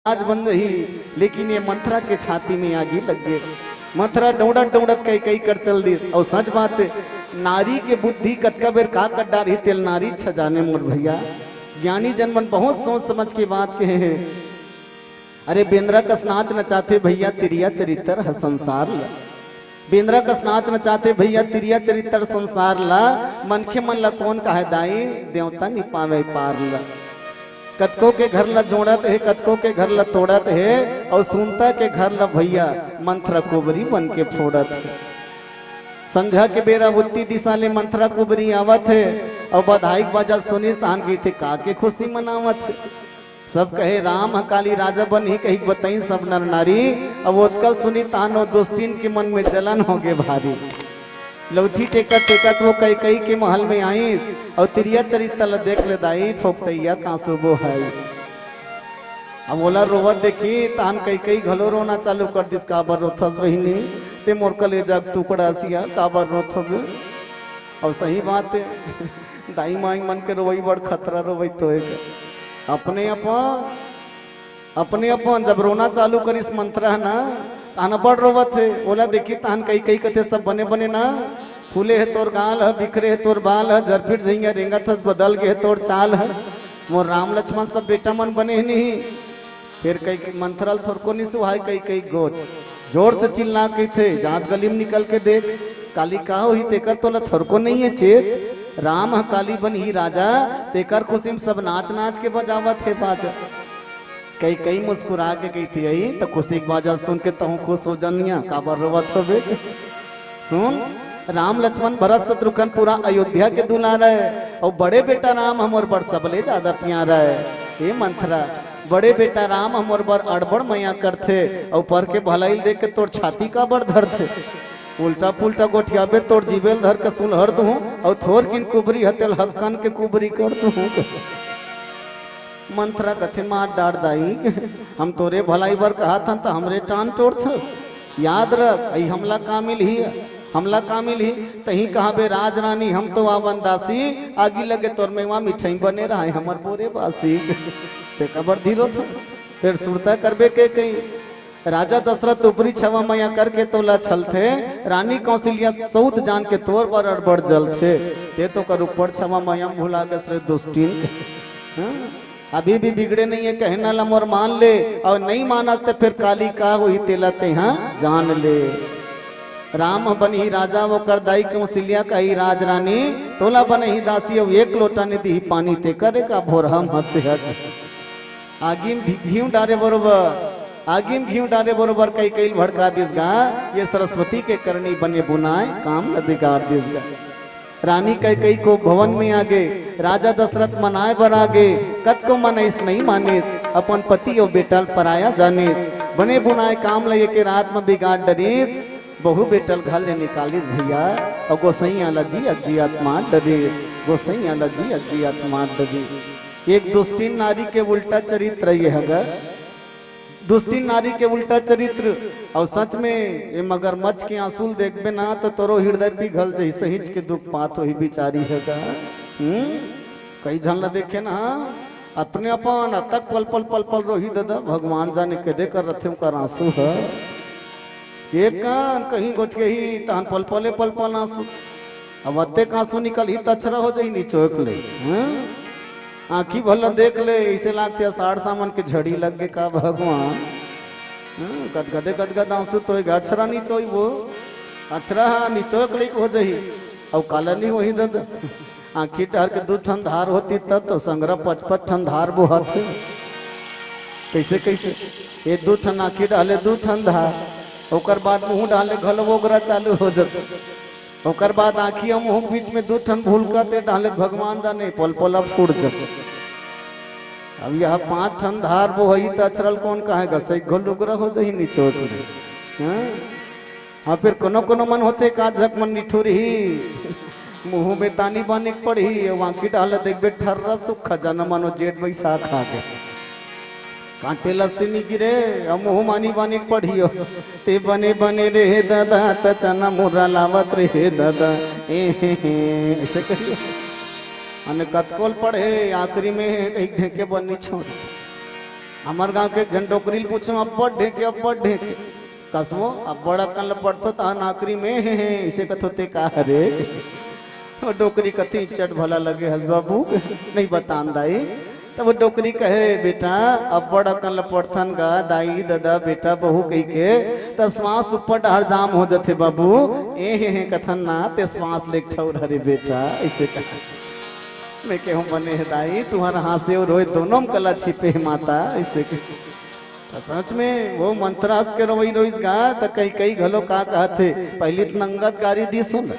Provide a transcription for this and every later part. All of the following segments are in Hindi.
आज बंद ही, लेकिन ये मंथरा के छाती में आगी लग गए। मंथरा दौड़त दौड़त कई कई कर चल दी। और सच बात है, नारी के बुद्धि कतका बेर का कट डारी तेल नारी छजाने मोर भैया। ज्ञानी जनमन बहुत सोच समझ के बात कहे हैं। अरे बेंद्रा कस नाच नचाते भैया तिरिया चरित्र है संसार ला। बेंद्रा कस नाच नचाते भैया तिरिया चरित्र संसार ला। मनखे मन ला कौन कहे दाई, देवता नि पावे पार ला। कतको के घर ला जोड़त है, कतको के घर ला तोड़त है। और सुनता के घर ला भैया मंथरा कुबरी बन के फोड़त है। संझा के बेरा उत्ती दिशा ले मंथरा कुबरी आवत है। और बधाई बाजा सुनी तान गई थे काके खुशी मनावत है। सब कहे राम काली राजा बन ही कही बताई सब नर नारी। अब उत्कल सुनी तानो दोस्तीन के मन में जलन हो गए भारी। लौठी टेकत टेकत वो कई कई के महल में आई। और तिरिया चरित्र देख ले दाई फोकतैया कांसो बो है। अब बोला रोवत देखी तान कई कई घलो रोना चालू कर दिस। काबर रोथस बहिनी ते मोर कलेजा टुकड़ा सिया काबर रोथब। और सही बात है, दाई माई मन के रोवई बड़ खतरा रोवई तो है। अपने अपन जब रोना चालू करिस मंथरा ना ताना बड़ रोवत है। बोला देखी तान कई कई कथे सब बने बने ना। फूले है तोर गाल है, बिखरे है तोर बाल है, झरफिट झइया रेंगथस बदल गए है तोर चाल है। मोर राम लक्ष्मण सब बेटा मन बने नहीं। फिर कई मंथरल थोर को नहीं सुहाय कई कई गोट जोर से चिल्ला के थे। जात गली में निकल के देख काली का हो ही तेकर तोला थोर को नहीं है चेत। राम काली बन ही राजा तेकर खुशी में सब नाच नाच के बजावत है बाजा। कई कई मुस्कुरा के गई थी आई तो खुशी की बाजा सुन के तहु खुश हो जानिया काबर रोवत हो बे। सुन राम लक्ष्मण भरत शत्रुघ्न पूरा अयोध्या के दुलारा है। और बड़े बेटा राम हमर बड़ सबले ज्यादा प्यारा है। ये मंथरा बड़े बेटा राम हमर बड़ अड़बड़ मैया करते। और पर के भलाई देख के तोर छाती का बड़ धरते। उल्टा पुल्टा गोठियाबे तोर जीवेल धर के सुलहर दू। और थोर किन कुबरी हतेल हक्कन के कुबरी कर दू। मंथरा कथे मार डार दाई हम तोरे भलाई बर कहा था तो हमरे टान तोड़ थ। याद रख आई हमला कामिल ही, हमला कामिल ही तही कहा बे राज रानी हम तो आवन दासी। आगी लगे तोर में वहाँ मिठाई बने रहा हमर बोरे बासी। ते कबर धीरो था फिर सुरता करबे के कहीं। राजा दशरथ ऊपरी छवा मैया करके तोला छल थे। रानी कौशल्या सऊद जान के तोर पर अड़बड़ जल थे। ते तो कर ऊपर छवा मैया भुला के श्रे दुष्टीन। अभी भी बिगड़े नहीं है कहना ला मोर मान ले। और नहीं माना तो फिर काली का हुई तेला ते हाँ जान ले। राम बन ही राजा वो कर दाई कौशल्या का ही राज रानी। तोला बन ही दासी अब एक लोटा ने दी पानी ते करे का भोर हम हते हट। आगिम घीव डारे बरोबर, आगिम घीव डारे बरोबर कई कई भड़का दिस गा। ये सरस्वती के करनी बने बुनाए काम न बिगाड़ दिस गा। रानी कई कई को भवन में आगे राजा दशरथ मनाए बर आगे। कत को मनीस नहीं मानिस अपन पति और बेटल पराया जानिस। बने बुनाए काम लगे के रात में बिगाड़ डरीस। बहु बेटल घर ले निकालिस भैया। और गोसैया लगी अज्जी आत्मा डरीस, गोसैया लगी अज्जी आत्मा डरीस। एक दुष्टीन नारी के उल्टा चरित्र ये है। दुष्टीन नारी के उल्टा चरित्र। और सच में ये मगरमच्छ के आंसू देखबे ना तो तोरो हृदय पिघल जही सहित के दुख पात हो ही बिचारी है। कई झन देखे ना अपने अपन तक पल पल पल पल रोही दादा भगवान जाने के देकर रथे का आंसू है। एक कान कहीं गोठे ही तहन पल पले पल पल आंसू। अब अत्ते आंसू निकल ही तछरा हो जाई निचोक ले। आँखी भला देख ले ऐसे लागते साड़ सामान के झड़ी लग गए का भगवान। गदगदे गदगद आंसू तो अक्षरा नीचोई वो अक्षरा नीचोक ले हो जाही। और काला नहीं वही दद आँखी टहर के दू ठन धार होती तब तो संग्रह 55 ठन धार बोहत। कैसे कैसे ये दू ठन आँखी डाले दू ठन धार। ओकर बाद मुँह डाले घल वोगरा चालू हो जाते। ओकर बाद आँखी और मुँह बीच में दू ठन भूल करते डाले भगवान जाने पल पल अब फूट जाते। अब यह 5 ठन धार वो ही तो अचरल कौन कहेगा सही घोलुगरा हो जाही निचोट में। हाँ फिर कोनो कोनो मन होते का झक मन निठुर ही मुँह में तानी बानी पड़ी। वाकी डाले देखबे ठर्रा सुख खजाना मानो जेठ बैसाख आ गए। कांटे लस्सी नहीं गिरे और मुँह मानी बानी पढ़ियो। ते बने बने रे दादा तचना मुर्रा लावत रे दादा ऐसे कहियो। अन कतकोल पढ़े आखिरी में एक ढेके बनी छोड़। हमार गांव के झंडोकरी पूछो अब्बड़ ढेके कसमो अब्बड़ अकल पड़तो ता नाकरी में है इसे कथोते का रे वो डोकरी कथी चट भला लगे हस बाबू नहीं बतान दाई तब वो डोकरी कहे बेटा अब्बड़ अकल पड़थन का दाई दादा बेटा बहू कही के त श्वास ऊपर डहर जाम हो जथे बाबू ए कथन ना ते श्वास लेक ठौर हरे बेटा ऐसे कहा मैं कहूँ बने है दाई तुम्हारा हासे और रोए दोनों में कला छिपे माता ऐसे तो सच में वो मंत्रास के रोई रोइस गा तो कई कई घलो का कहते पहली तो नंगत गारी दी सुन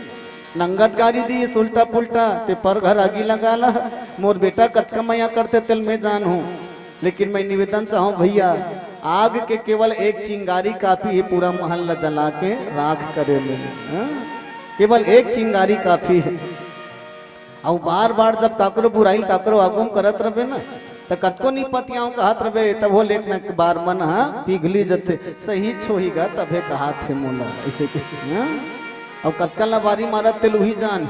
नंगत गारी दी उल्टा पुल्टा ते पर घर आगी लगा ला मोर बेटा कतका मैया करते तिल में जान हूँ लेकिन मैं निवेदन चाहूँ भैया आग के केवल एक चिंगारी काफी है पूरा महल्ला जला के राख करे में केवल एक चिंगारी काफी है और बार बार जब काकरो बुराई काकरो आगम करत रहे ना तो कतको निपतियाओं कहत रहे तब वो लेखना के बार मन पिघली जते सही छोहीगा तबे कहा थे मोला ऐसे के और कतका लबारी मारा तेल वही जान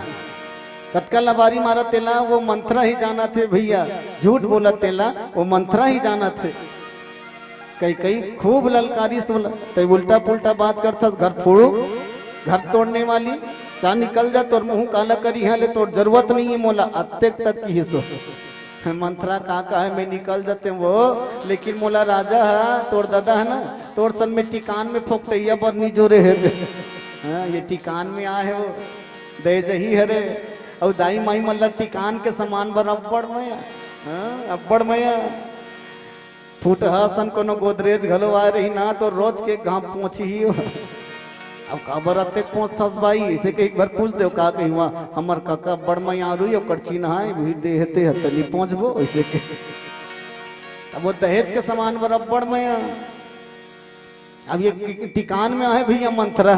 कतका लबारी मारा तेला वो मंत्रा ही जाना थे भैया झूठ बोला तेला वो मंत्रा ही जाना थे कई कई खूब ललकारी सोला तो उल्टा पुल्टा बात करता घर फोड़ो घर तोड़ने वाली चा निकल जा तोर मुंह काला करी है ले तोर जरूरत नहीं है मोला अत्यक तक की हिस्सो मंत्रा का है मैं निकल जाते वो लेकिन मोला राजा है तोर दादा है ना तोर सन में टिकान में फोकटैया पर नहीं जोरे है ये टिकान में आए है वो दे जही हरे और दाई माई मल्ला टिकान के समान बर अब्बड़ मया फूट सन कोनो गोदरेज घलो आ रही ना तो रोज के घाम पहुंची ही हो अब काबर अते पहुंचतस भाई इसे के एक बार पूछ दो का कही हुआ हमर काका बड़ मैया रुई और कड़ची नहाए वही देहते हतनी पहुंचबो ऐसे के अब वो दहेज के समान बड़ मैया अब ये टिकान में आए भैया मंत्रा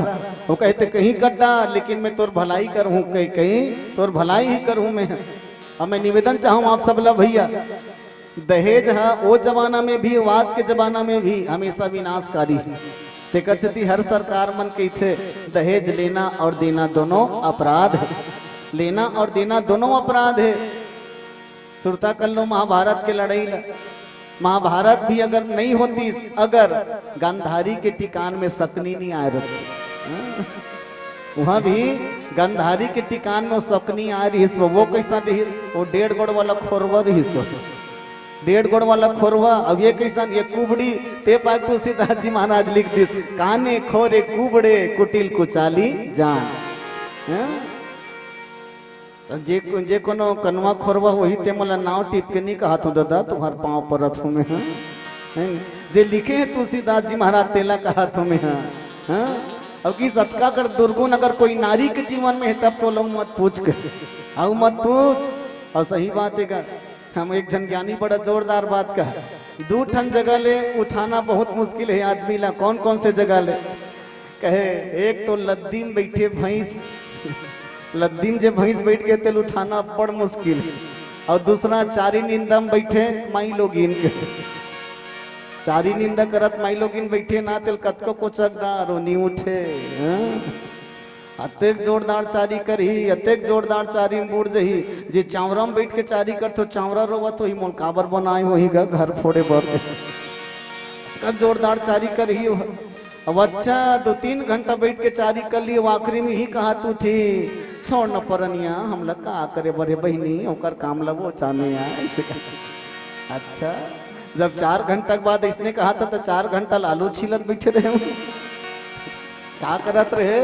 वो कहते कहीं कड्डा लेकिन मैं तोर भलाई करूँ कहीं कहीं तोर भलाई ही करूँ मैं अब मैं निवेदन चाहूँ आप सब ला भैया दहेज है वो जमाना में भी आज के जमाना में भी हमेशा विनाशकारी तेकर से हर सरकार मन के थे दहेज लेना और देना दोनों अपराध है लेना और देना दोनों अपराध है सुरता कर लो महाभारत के लड़ाई महाभारत भी अगर नहीं होती अगर गांधारी के टिकान में सकनी नहीं आए रहती वहां भी गांधारी के टिकान में सकनी आ रही वो कैसा रही वो 1.5 गोड़ वाला खोरवा रही 1.5 गोड़ वाला खोरवा अब ये कैसा ये कुबड़ी ते पाक तुलसीदास जी महाराज लिख दिस काने खोरे कुबड़े कुटिल कुचाली जान तो जे कोनो कनवा खोरवा वही ते मला नाव टिप के नहीं कहा तो दादा तुम्हार पाँव पर रथों में है जे लिखे हैं तुलसीदास जी महाराज तेला कहा तुम्हें हाँ अब की सत्का कर दुर्गुण अगर कोई नारी के जीवन में है तब तो लोग मत पूछ कर आओ मत पूछ और सही बात है हम एक जन ज्ञानी बड़ा जोरदार बात का 2 ठन जगह ले उठाना बहुत मुश्किल है आदमी ला कौन कौन से जगह ले कहे एक तो लद्दी में बैठे भैंस लद्दी में जो भैंस बैठ गए तेल उठाना बड़ मुश्किल और दूसरा चारी निंदा में बैठे माई लोग इनके चारी निंदा करत माई लोग इन बैठे ना तेल कतको को चकना रोनी उठे अतेक जोरदार चारी करी अतेक जोरदार चारी में बुड़ जही जे चावरा में बैठ के चारी कर तो चावरा रोवा तो ही मोल काबर बनाए वही का घर फोड़े बर जोरदार चारी करी अब अच्छा 2-3 घंटा बैठ के चारी कर लिए आखिरी में ही कहा तू थी छोड़ न परनिया हम लोग का करे बड़े बहनी होकर काम लगो चाने ऐसे अच्छा जब 4 घंटा के बाद इसने कहा था तो 4 घंटा आलू छिलत बैठे रहे क्या करत रहे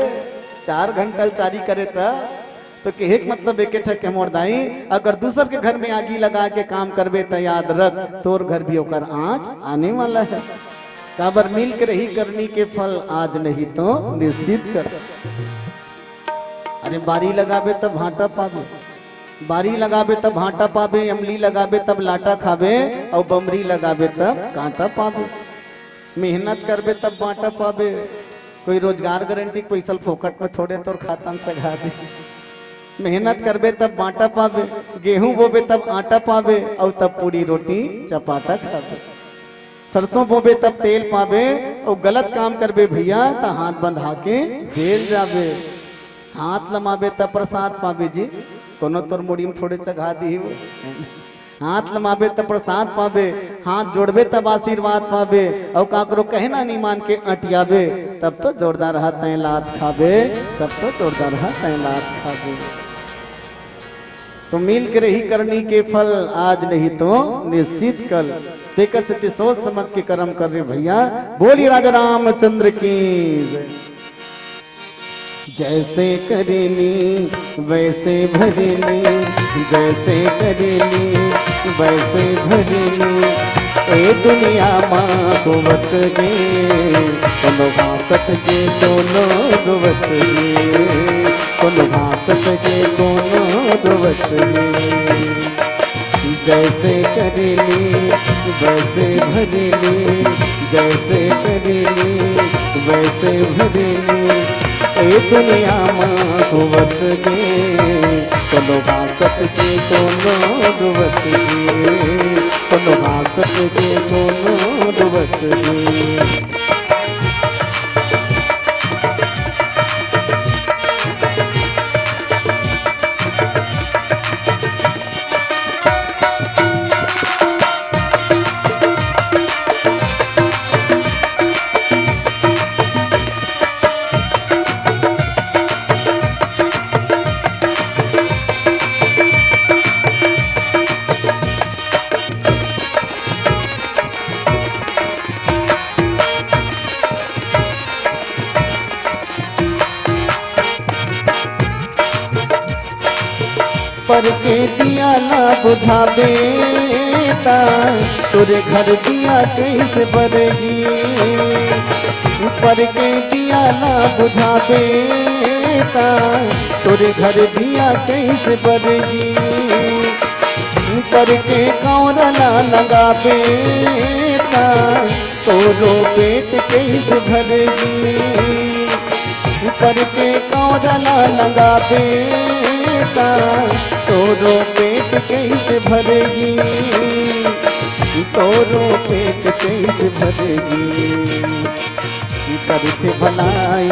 4 घंटा चारी करे था तो के एक मतलब एक ठक मोर दाई अगर दूसर के घर में आगी लगा के काम करबे तो याद रख तोर घर भी होकर आँच आने वाला है काबर मिल के रही करनी के फल आज नहीं तो निश्चित कर अरे बारी लगाबे तब भाटा पाबे बारी लगाबे तब भाटा पाबे अमली लगाबे तब लाटा खाबे और बमरी लगाबे तब कांटा पाबे मेहनत करबे तब बाटा पाबे कोई रोजगार गारंटी पैसा फोकट में थोड़े तोर खाता में चढ़ा दे मेहनत करबे तब बाटा पाबे गेहूं बोबे तब आटा पाबे और तब पूरी रोटी चपाटा खाबे सरसों बोबे तब तेल पाबे और गलत काम करबे भैया तो हाथ बंधा के जेल जाबे हाथ लमाबे तब प्रसाद पाबे जी कोनो तोर मुड़ी में थोड़े चढ़ा दी हाथ लमाबे तब प्रसाद पाबे, हाथ जोड़बे तब आशीर्वाद पाबे, और काकरो कहना नहीं मान के अटियाबे तब तो जोरदार हाथ तय लात खाबे, तब तो जोरदार हाथ तय लात खाबे। तो मिल के रही करनी के फल, आज नहीं तो निश्चित कल। देकर से सोच समझ के कर्म कर रहे भैया। बोली राजा रामचंद्र की जय। जैसे करेली वैसे भरेली, जैसे करेली वैसे भरेली, ए दुनिया माँ गोवत गे, कोनो भासत के कोनो गोवत गे, कोनो भासत के कोनो गोवत गे। जैसे करेली वैसे भरेली, जैसे करेली वैसे भरेली, ए दुनिया माँ गोवत गे, कोनो भासत के कोनो गोवत गे, कोनो भासत के कोनो गोवत गे। पर के दिया ना बुझाबे ता, तोरे घर दिया कैसे बरगी। पर के दिया ना बुझाबे ता, तोरे घर दिया कैसे बरगी। पर के कौरा ना लगाबे ता, तोरो पेट कैसे भरगी। पर के कौरा ना लगाबे ता, तोरो पेट कैसे भरेगी, तोरो पेट कैसे भरेगी। करते भलाई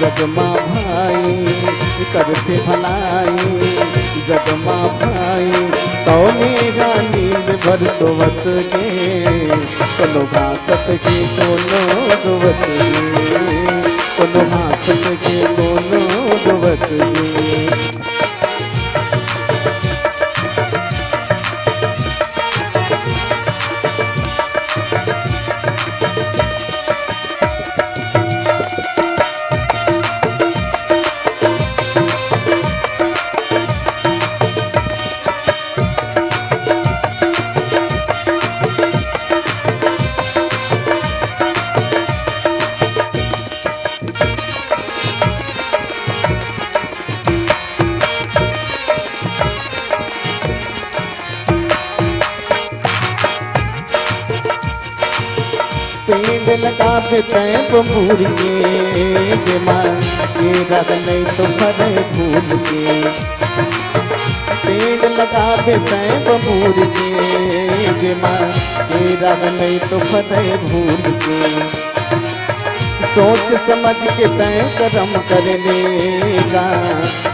जगमा भाई, करते भलाई जगमा भाई, तो मेरा नींद भर सोवत गे, कोनो भासत के कोनो गोवत गे, कोनो भासत के कोनो गोवत गे। पेड़ लगाबे तय बबूरिए गे माँ, ये रग नहीं तो भरे भूल के। पेड़ लगाबे तय बबूरिए गे माँ, ये रग नहीं तो भरे भूल के। सोच समझ के तय कर्म कर लेगा,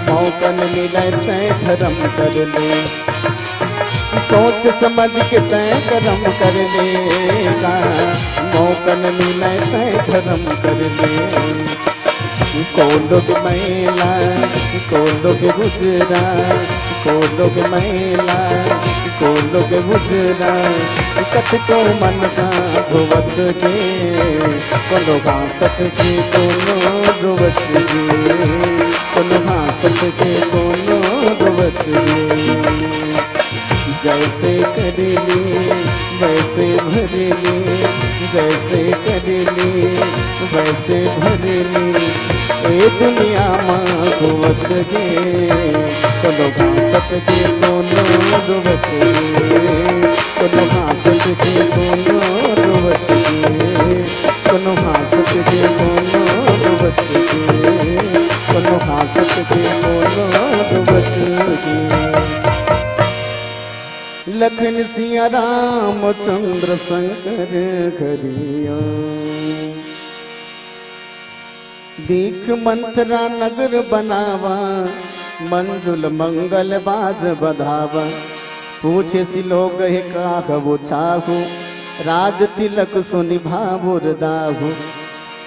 मौकन मिले तय धर्म कर ले। सोच समझ के तय कर्म कर लेगा, मौकन मिले तय धर्म कर ले। को लोग मैला को लोग गुजरा, को लोग मैला को लोग गुजरा, कथ को मन का धोवत गे, कोनो भासत के कोनो रोवत गे, कोनो भासत के कोनो रोवत गे। जैसे करेली वैसे भरेली, जैसे करेली वैसे भरेली, ए दुनिया माँ गोवत गे, कोनो भासत के कोनो रोवत गे, कोनो भासत के कोनो रोवत गे, कोनो भासत के कोनो रोवत गे, कोनो भासत के कोनो रोवत गे। लखन सिया रामचंद्र शंकर करिया, दीख मंथरा नगर बनावा, मंजुल मंगल बाज बधावा। पूछे सी लोग है काहबो चाहू राज तिलक सो निभावुर दाहू।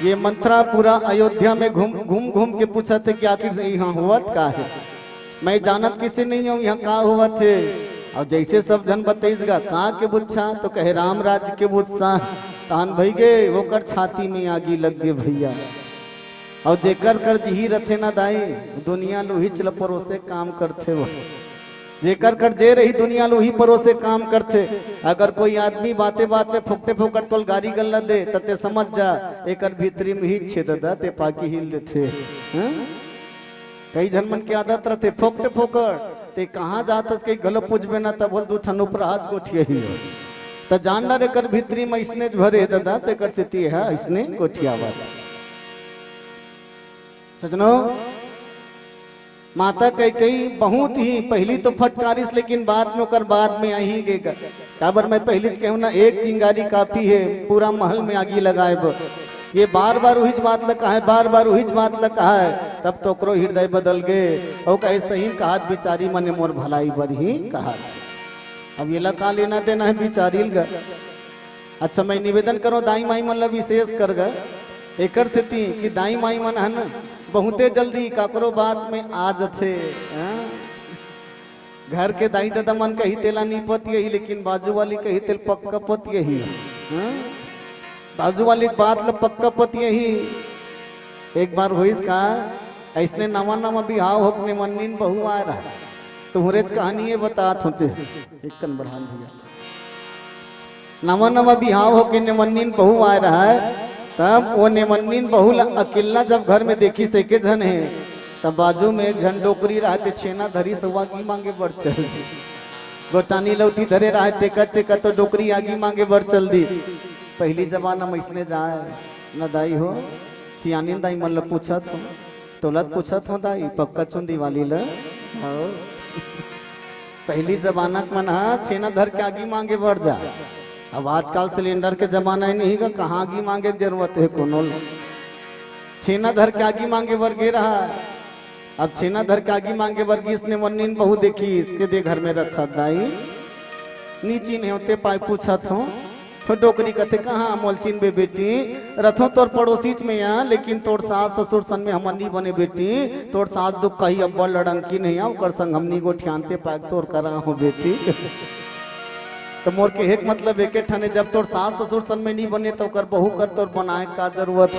ये मंत्रा पूरा अयोध्या में घूम घूम घूम के पूछा थे कि आखिर यहाँ हुआ का है। मैं जानत किसी नहीं हूँ यहाँ का हुआ थे। और जैसे सब जन बतेगा कहाँ के बुच्छा तो कहे राम राज्य के बुच्छा तान भई गए वो कर छाती में आगी लग गए भैया। और जेकर कर जी रथे ना दाई दुनिया लोही चल परोसे काम करते वो जेकर कर जे रही दुनिया लोही परोसे काम करते। अगर कोई आदमी बाते बात में फुकटे फुकट तोल गारी गल्ला दे तते समझ जा एकर भीतरी में ही छेद दा ते पाकी हिल देते। कई जनमन की आदत रहते फोकटे फोकट ते कहाँ जातस कई गलत पूछबे ना तब बोल दू ठनु प्रहाज गोठिया ही त जानना रे कर भीतरी में इसने भरे दादा ते कर सिती है इसने गोठिया बात। सजनों माता कई बहुत ही पहली तो फटकारिस लेकिन बाद में ओकर बाद में आई गएगा काबर मैं पहली कहूँ ना एक चिंगारी काफी है पूरा महल में आगी लगाए। ये बार बार वही बात लगा है बार बार वही बात लगा है तब तो करो हृदय बदल गए और कहे सही कहा बिचारी मने मोर भलाई बर ही कहा। अब ये लगा लेना देना है बिचारी का। अच्छा मैं निवेदन करो दाई माई मन विशेष कर गए एकर स्थिति कि दाई माई मन है ना बहुते जल्दी काकरो बात में आ जाते। घर के दाई दादा मन कही तेला नहीं पत यही लेकिन बाजू वाली कही तेल पक्का पत यही बाजू वाली बात ल पक्का पत यही। एक बार हुई का ऐसने नवा नवा बिहाव होने मन्नीन बहु आ रहा तो हुरेज कहानी ये बतात होते एक कन बढ़ान भैया नवा नवा बिहाव होके निमन्नीन बहु आ रहा है। तब वो निमन्नीन बहु अकेला जब घर में देखी से के जन है तब बाजू में एक झन डोकरी रहते छेना धरी सवा की मांगे बढ़ चल गोटानी लौटी धरे रहा टेका टेका तो डोकरी आगी मांगे बढ़ चल दी। पहली जमाना में इसने जाए न दाई हो सियानी दाई मन ल पूछत हो तोलत पूछत हो दाई पक्का चुंदी वाली ल पहली जमाना मन छेना धर के आगी मांगे बढ़ जा। अब आजकल सिलेंडर के जमाना ही नहीं का कहाँ आगी मांगे की जरूरत है कोनो छेना धर के आगी मांगे बढ़ गे रहा। अब छेना धर के आगी मांगे बढ़ गई इसने मन्नीन बहु देखी इसके दे घर में रखा दाई नीची नहीं होते पाई पूछत हो तो डोकरी कथे कहाँ मोलचिन बे बेटी रथो तोर पड़ोसी में यहाँ लेकिन तोर सास ससुर सन में हम नहीं बने बेटी तोर सास दुख कही अब्बल लड़ंकी नहीं आओ कर संग हमनी को ठियानते पाक तोर करा हो बेटी। तो मोर के एक मतलब एक ठने जब तोर सास ससुर सन में नहीं बने तो कर बहू कर तोर बनाए का जरूरत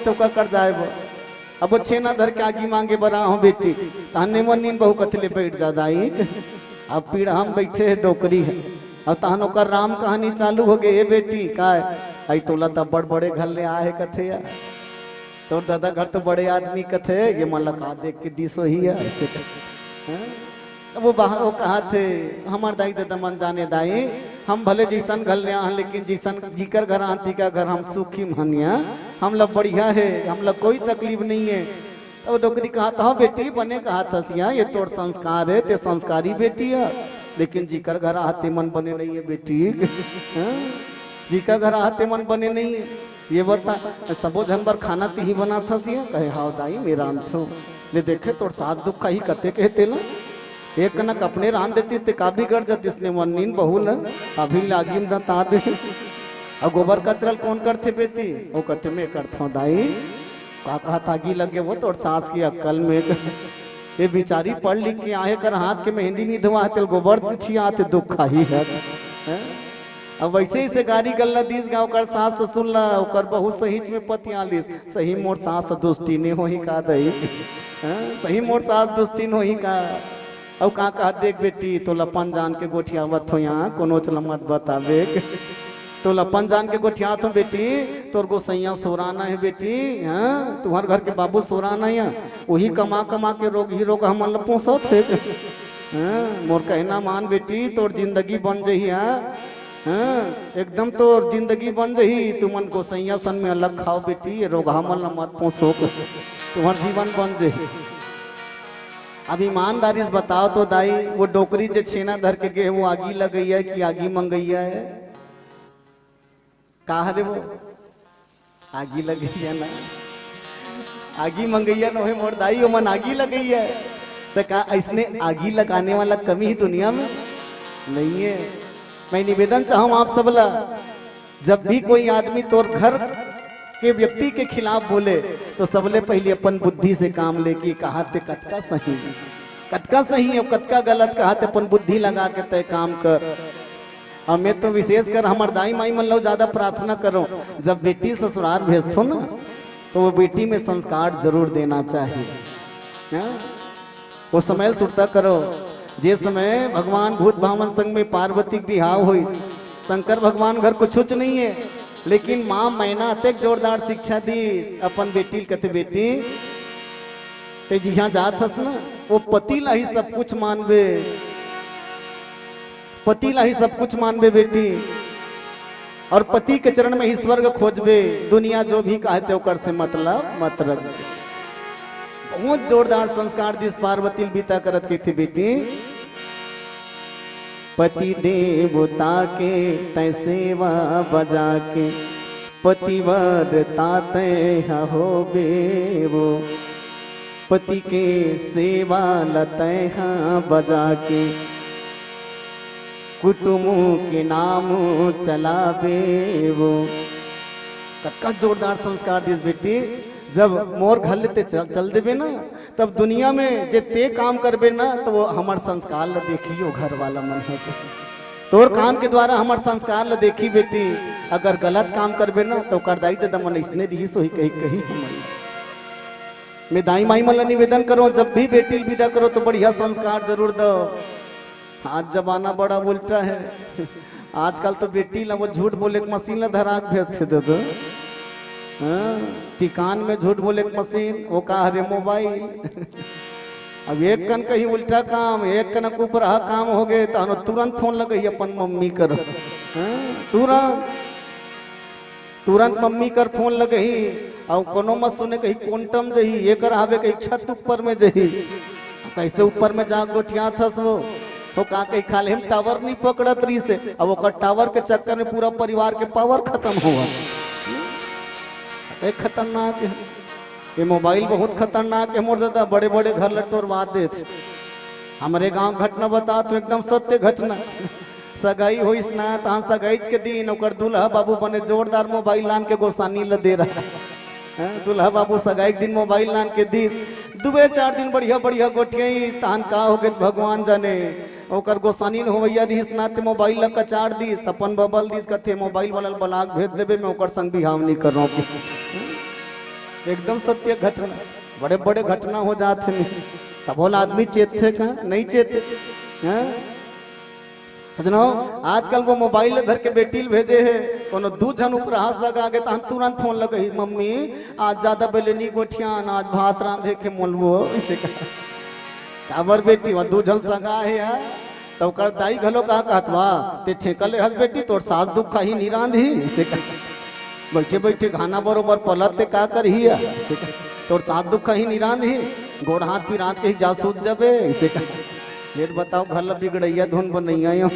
है कर जाए। अब छेना धर के आगी मांगे बरा हो बेटी तहने मन्नीन बहु कथले बैठ जा दाई। अब पीड़ हम बैठे है डोकरी है अब तहन ओकर राम कहानी चालू हो गए बेटी का आई तोला तब बड़ बड़े घर ले आए कथे यार तोर दादा घर तो बड़े आदमी कथे ये मन लगा देख के दिसो ही है ऐसे वो कहा थे हमार दाई दादा मन जाने दाई हम भले जैसन घर ले लेकिन जैसन जीकर घर आती का घर हम सुखी मानिया हम लोग बढ़िया है हम लोग कोई तकलीफ नहीं है। तब डोकरी कहा था बेटी बने कहा था सिया ये तोर संस्कार है ते संस्कारी बेटी है लेकिन जीकर घर आते मन बने नहीं है बेटी जीका घर आते मन बने नहीं है। ये बता सबो जनबर खाना ती ही बना था सिया कहे हाउ दाई मेरा अंत ले देखे तोर साथ दुख ही कते कहते ला एक कनक अपने रान देती ते का भी कर जाती इसने मन्नीन बहुल अभी लागी में ता दे और गोबर कचरल कौन करते बेटी वो कहते मैं करता हूँ दाई का कहा तागी लगे वो तोर सास की अक्कल में ये बेचारी पढ़ लिख के आए कर हाथ के मेहंदी नहीं धोआ तेल गोबर छियाते दुख ही है। अब वैसे ही से गाड़ी गल्ला दीस गाँव कर सास ससुर ला कर बहुत सही में पतियालिस सही मोर सास दुष्टि ने हो ही का दई सही मोर सास दुष्टि हो ही का। अब का कहा देख बेटी तो लपन जान के गोठियावत हो यहाँ कोनो चल मत बतावे तो लपन जान के गोठिया तो बेटी तोर गोसैया सोराना है बेटी हाँ तुम्हारे घर के बाबू सोराना है वही कमा कमा के रोग ही रोग हम पोसत है मोर कहना मान बेटी तोर जिंदगी बन जही हाँ एकदम तोर जिंदगी बन जही तुमन गोसैया सन में अलग खाओ बेटी ये रोग हमल मत पोसो तुम्हार जीवन बन जही। अब ईमानदारी से बताओ तो दाई वो डोकरी जो छेना धर के गए वो आगी लग गई है कि आगी मंगैया है कहा रे वो आगी लग गई है ना आगी मंगैया न हो मोर दाई मन आगी लग गई है। तो का ऐसने आगी लगाने वाला कमी ही दुनिया में नहीं है। मैं निवेदन चाहूँ आप सबला, जब भी कोई आदमी तोर घर के व्यक्ति के खिलाफ बोले तो सबले पहले अपन बुद्धि से काम लेके कहा ते कटका सही, कटका सही है कटका गलत, कहा ते अपन बुद्धि लगा के तय काम कर। हमें तो विशेष कर हमार दाई माई मन लो ज्यादा प्रार्थना करो, जब बेटी ससुराल भेजतो ना तो वो बेटी में संस्कार जरूर देना चाहिए। वो समय सुरता करो जे समय भगवान भूत भावन संग में पार्वती की बिहाव हुई, शंकर भगवान घर कुछ नहीं है, लेकिन माँ मैना अतेक जोरदार शिक्षा दी अपन बेटी कहते बेटी ते जिहा जात हस ना वो पति ला ही सब कुछ मानबे, पति ला ही सब कुछ मानबे बेटी, और पति के चरण में ही स्वर्ग खोजबे, दुनिया जो भी कहते ओकर से मतलब मत रख। बहुत जोरदार संस्कार दिस पार्वती बीता करत की थी बेटी, पति देवता के तै सेवा बजा के पतिवर ताते हो बेवो, पति के सेवा लते बजा के कुटुमों के नाम चलावे वो। कतका जोरदार संस्कार दिस बेटी, जब मोर घर लेते चल देवे ना तब दुनिया में जे ते काम करबे ना तो वो हमार संस्कार ल देखियो घर वाला मन है तोर काम के द्वारा हमार संस्कार ल देखी बेटी, अगर गलत काम करबे ना तो कर दाई दे मन इसने रही सोही कही कही मैं दाई माई मन निवेदन करो, जब भी बेटी विदा करो तो बढ़िया संस्कार जरूर दो। आज जमाना बड़ा उल्टा है, आजकल तो बेटी ला वो झूठ बोले मशीन ला धराक भेजते दे दो, टिकान में झूठ बोले मशीन वो का हरे मोबाइल। अब एक कन कहीं उल्टा काम, एक कन ऊपर काम हो गए तो तुरंत फोन लगे अपन मम्मी करो, तुरंत तुरंत मम्मी कर फोन लगे ही, और कोनो मत सुने कहीं क्वांटम जही ये कर आवे कहीं छत ऊपर में जही, कैसे ऊपर में जा गोठिया थस वो तो का कहीं खाले हम टावर नहीं पकड़त रही से, अब वो टावर के चक्कर में पूरा परिवार के पावर खत्म हुआ। एक खतरनाक है ये मोबाइल, बहुत खतरनाक है मोर दादा, बड़े बड़े घर लटोरवा देते। हमारे गांव घटना बता तो एकदम सत्य घटना, सगाई हुई ना तहाँ सगाई के दिन ओकर दूल्हा बाबू बने जोरदार मोबाइल लान के गोसानी ल दे रहा है। दूल्हा बाबू सगाई दिन मोबाइल लान के दिस दुबे 4 दिन बढ़िया बढ़िया गोठिया तहन का हो गए भगवान जाने, ओकर गोसानी होवैया दिस नाते मोबाइल ला कचार दिस, अपन बबल दिस कथे मोबाइल वाला बलाक भेज देवे मैं ओकर संग बिहाव नहीं कर रहा हूँ। एकदम सत्य घटना, बड़े बड़े घटना हो जाते हैं, तब बोला आदमी चेत थे कहा नहीं चेत है। सजनो आजकल वो मोबाइल धर के बेटी भेजे है, कोनो दू जन ऊपर हाथ लगा के तहन तुरंत फोन लगे मम्मी आज ज्यादा बेले नी गोठियान आज भात रांधे के मोलबो इसे काबर बेटी वो दू जन सगा है तो कर दाई घलो कहा कहतवा ते ठेकले हस बेटी तोर सास दुख ही नी रांधी इसे बैठे बैठे खाना बरोबर पलत ते का कर ही इसे तोर सास दुख ही नी रांधी, गोड़ हाथ भी रात के ही जा सूत जबे इसे ये बताओ घर ला बिगड़ैया धुन बनैया,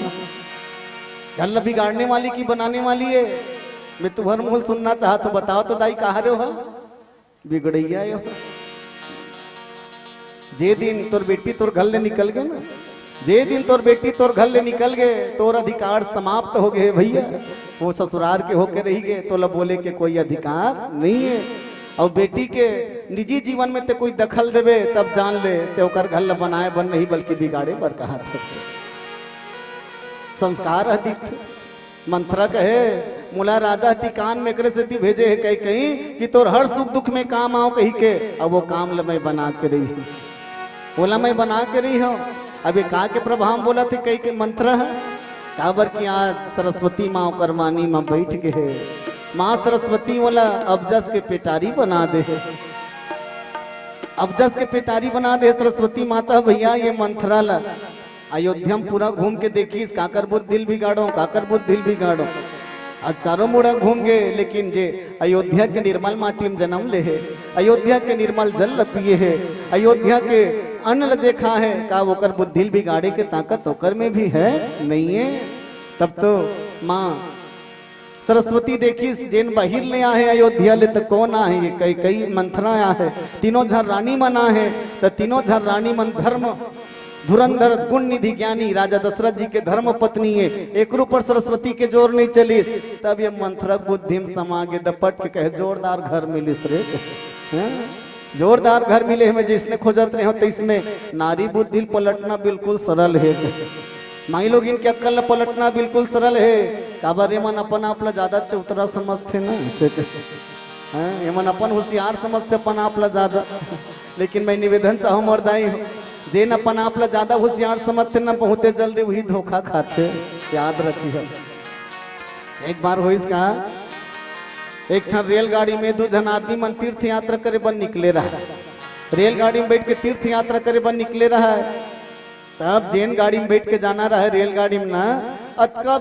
घर ला बिगाड़ने वाली की बनाने वाली है। मैं तुम्हार मुंह सुनना चाहता तो बताओ तो दाई कहा रहे हो बिगड़ैया यो। जे दिन तोर बेटी तोर घर ले निकल गए ना, जे दिन तोर बेटी तोर घर ले निकल गए तोर अधिकार समाप्त हो गए भैया, वो ससुराल के होके रही गए तो ला बोले के कोई अधिकार नहीं है। और बेटी के निजी जीवन में ते कोई दखल देवे तब जान ले ते ओकर घर बनाए बन नहीं बल्कि बिगाड़े बर कहा थे। संस्कार अधिक मंत्रा कहे मुला राजा टिकान में करे से भेजे है कहीं कहीं कि तोर हर सुख दुख में काम आओ कहीं के, अब वो काम लमय बना के रही हूँ, बोला मैं बना के रही हूँ। अभी का के प्रभाव बोला थे कहीं के मंत्र है काबर की आज सरस्वती माँ करमानी माँ बैठ के है, माँ सरस्वती वाला अबजस के पेटारी बना दे, अबजस के पेटारी बना दे सरस्वती माता भैया। ये मंथरा ला अयोध्या में पूरा घूम के देखी काकर बुद्ध दिल बिगाड़ो काकर बुद्ध दिल बिगाड़ो, आज चारों मुड़ा घूम गए लेकिन जे अयोध्या के निर्मल माटी में जन्म ले है, अयोध्या के निर्मल जल पिए है, अयोध्या के अन्न जे खा है का ओकर बुद्धि बिगाड़े के ताकत ओकर में भी है नहीं है। तब तो माँ सरस्वती देखी जेन बहिर ले आहे अयोध्या ले तो कौन आहे ये कई कई मंथरा आहे तीनों झर रानी मन आहे तो तीनों झर रानी मन धर्म धुरंधर गुण निधि ज्ञानी राजा दशरथ जी के धर्म पत्नी है एक पर सरस्वती के जोर नहीं चलिस तब ये मंथरक बुद्धि में समागे दपट के कहे जोरदार घर मिलिस रे जोरदार घर मिले हमें जिसने खोजत रहे हो तो इसने नारी बुद्धि पलटना बिल्कुल सरल है माई लोग इनके अक्कल पलटना बिल्कुल सरल है काबर ये मन अपन आपला ज्यादा चौतरा समझते ना इसे ये मन अपन होशियार समझते अपन आपला ज्यादा लेकिन मैं निवेदन चाहूँ मर्दाई जेन अपन आपला ज्यादा होशियार समझते ना बहुते जल्दी वही धोखा खाते याद रखिए। एक बार हो इसका एक ठन रेलगाड़ी में 2 जन आदमी मन तीर्थ यात्रा करे बन निकले रहा रेलगाड़ी में बैठ के तीर्थ यात्रा करे बन निकले रहा तब जेन गाड़ी में बैठ के जाना रहा रेलगाड़ी में ना अतका